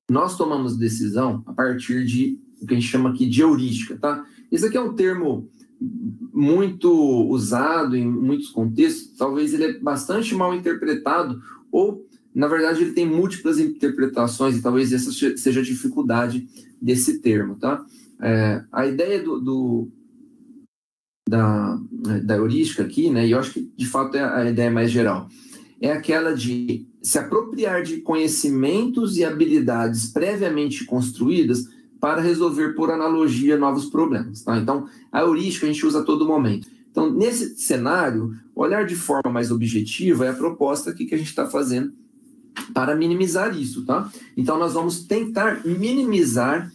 nós tomamos decisão a partir de o que a gente chama aqui de heurística, tá? Esse aqui é um termo muito usado em muitos contextos, talvez ele é bastante mal interpretado, ou, na verdade, ele tem múltiplas interpretações, e talvez essa seja a dificuldade desse termo, tá? A ideia da heurística aqui, né, e eu acho que, de fato, é a ideia mais geral, é aquela de se apropriar de conhecimentos e habilidades previamente construídas para resolver, por analogia, novos problemas. Tá? Então, a heurística a gente usa a todo momento. Então, nesse cenário, olhar de forma mais objetiva é a proposta aqui que a gente está fazendo para minimizar isso. Tá? Então, nós vamos tentar minimizar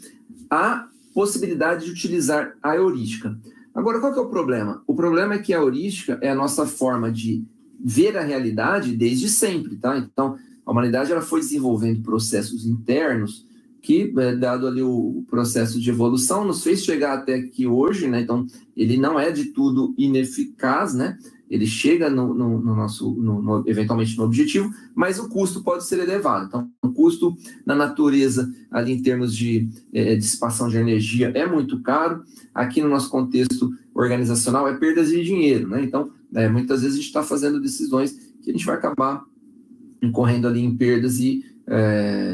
a possibilidade de utilizar a heurística. Agora, qual que é o problema? O problema é que a heurística é a nossa forma de ver a realidade desde sempre, tá? Então, a humanidade ela foi desenvolvendo processos internos que, dado ali o processo de evolução, nos fez chegar até aqui hoje, né? Então, ele não é de tudo ineficaz, né? Ele chega eventualmente no objetivo, mas o custo pode ser elevado. Então, o custo na natureza, ali em termos de dissipação de energia, é muito caro. Aqui no nosso contexto organizacional, é perdas de dinheiro, né? Então, muitas vezes a gente está fazendo decisões que a gente vai acabar incorrendo ali em perdas e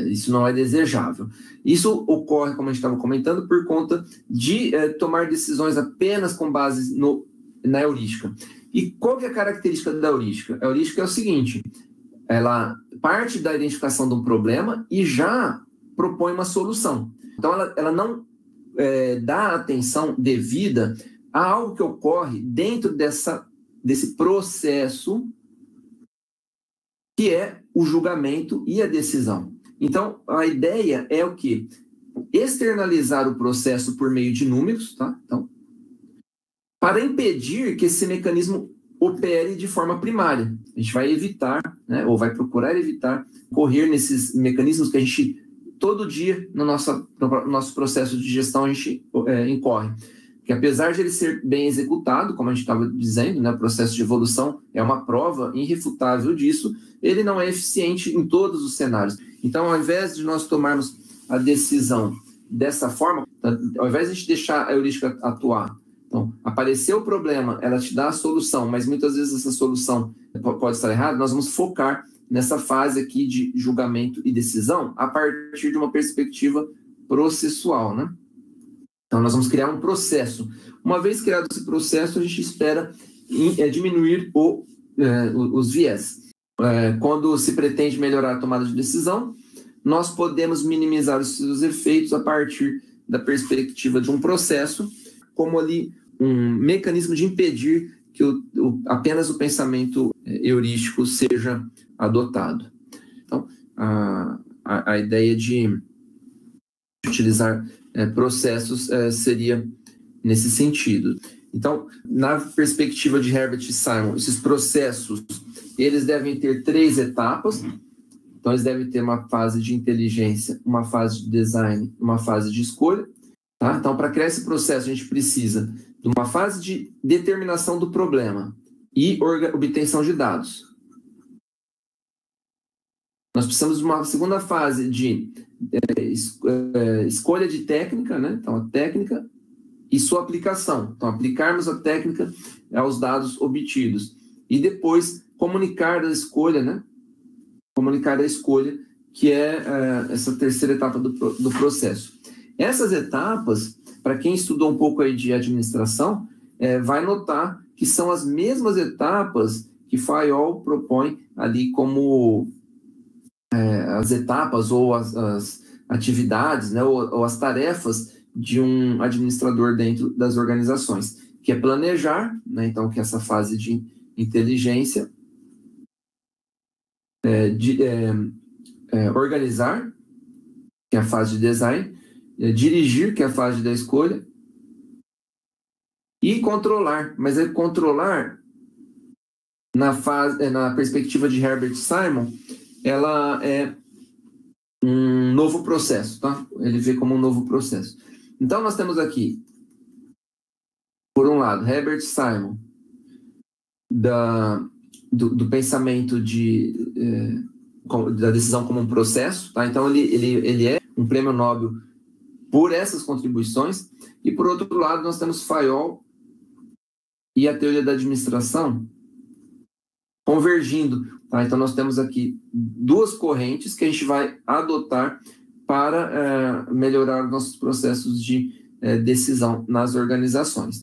isso não é desejável. Isso ocorre, como a gente estava comentando, por conta de tomar decisões apenas com base na heurística. E qual que é a característica da heurística? A heurística é o seguinte, ela parte da identificação de um problema e já propõe uma solução. Então, ela não dá atenção devida a algo que ocorre dentro desse processo que é o julgamento e a decisão. Então, a ideia é o quê? Externalizar o processo por meio de números, tá? Então, para impedir que esse mecanismo opere de forma primária. A gente vai evitar, né, ou vai procurar evitar, correr nesses mecanismos que a gente, todo dia, no nosso processo de gestão, a gente incorre. Que apesar de ele ser bem executado, como a gente estava dizendo, né, o processo de evolução é uma prova irrefutável disso, ele não é eficiente em todos os cenários. Então, ao invés de nós tomarmos a decisão dessa forma, ao invés de a gente deixar a heurística atuar, então, apareceu o problema, ela te dá a solução, mas muitas vezes essa solução pode estar errada, nós vamos focar nessa fase aqui de julgamento e decisão a partir de uma perspectiva processual, né? Então, nós vamos criar um processo. Uma vez criado esse processo, a gente espera diminuir os viés. Quando se pretende melhorar a tomada de decisão, nós podemos minimizar os seus efeitos a partir da perspectiva de um processo, como ali um mecanismo de impedir que apenas o pensamento heurístico seja adotado. Então, a ideia de utilizar processos seria nesse sentido. Então, na perspectiva de Herbert e Simon, esses processos, eles devem ter 3 etapas. Então, eles devem ter uma fase de inteligência, uma fase de design, uma fase de escolha. Tá? Então, para criar esse processo, a gente precisa de uma fase de determinação do problema e obtenção de dados. Nós precisamos de uma segunda fase de escolha de técnica, né? Então, a técnica e sua aplicação. Então, aplicarmos a técnica aos dados obtidos. E depois, comunicar da escolha, né? Comunicar da escolha, que é essa terceira etapa do processo. Essas etapas, para quem estudou um pouco aí de administração, vai notar que são as mesmas etapas que Fayol propõe ali como as etapas ou as atividades, né, ou as tarefas de um administrador dentro das organizações, que é planejar, né, então, que é essa fase de inteligência, organizar, que é a fase de design, dirigir, que é a fase da escolha, e controlar. Mas controlar, na perspectiva de Herbert Simon, ela é um novo processo, tá? Ele vê como um novo processo. Então, nós temos aqui, por um lado, Herbert Simon, do pensamento de da decisão como um processo, tá? Então ele é um prêmio Nobel por essas contribuições, e por outro lado nós temos Fayol e a teoria da administração convergindo, tá? Então nós temos aqui duas correntes que a gente vai adotar para melhorar nossos processos de decisão nas organizações.